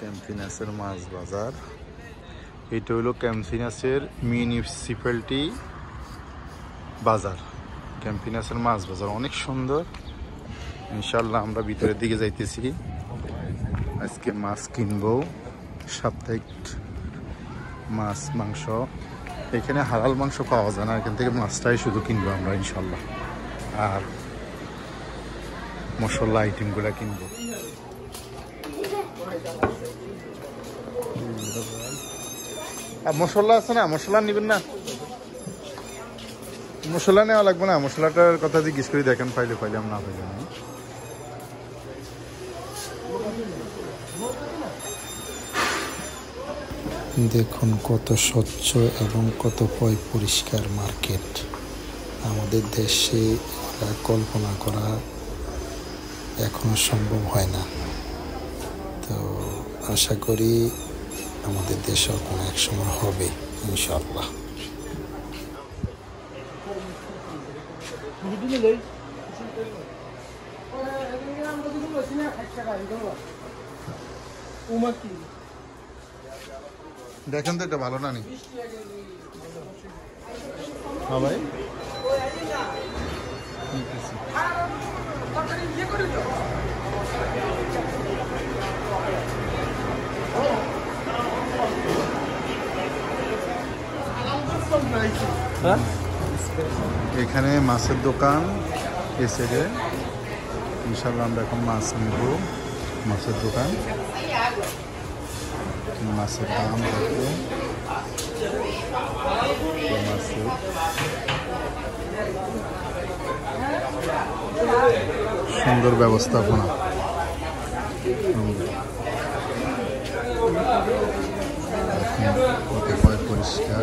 ক্যাম্পিনাসের মাছ বাজার। এটা হলো ক্যাম্পিনাসের মিউনিসিপ্যালিটি বাজার। ক্যাম্পিনাসের মাছ বাজার অনেক সুন্দর। ইনশাল্লাহ আমরা ভিতরের দিকে যাইতেছি। আজকে মাছ কিনবো, সাপ্তাহিক মাছ মাংস। এখানে হালাল মাংস পাওয়া যায় না, এখান থেকে মাছটাই শুধু কিনবো আমরা ইনশাল্লাহ। আর মশলা আইটেমগুলো কিনবো। আর মশলা আছে না, মশলা নিবেন না? মশলা নেওয়া লাগবে না, মশলাটার কথা জিজ্ঞেস করে দেখেন, পাইলে পাইলাম, না পাইলাম না। দেখুন কত স্বচ্ছ এবং কত পরিষ্কার মার্কেট। আমাদের দেশে কল্পনা করা এখনো সম্ভব হয় না। তো আশা করি আমাদের দেশেও কোনো এক সময় হবে ইনশাআল্লাহ। দেখেন তো এটা ভালো না নি? হ্যাঁ ভাই, এখানে মাছের দোকান এসে ইনশাল্লাহ আমরা এখন মাছ নিব। মাছের দোকান, মাছের দাম দেখো, মাছের সুন্দর ব্যবস্থাপনা, পরিষ্কার।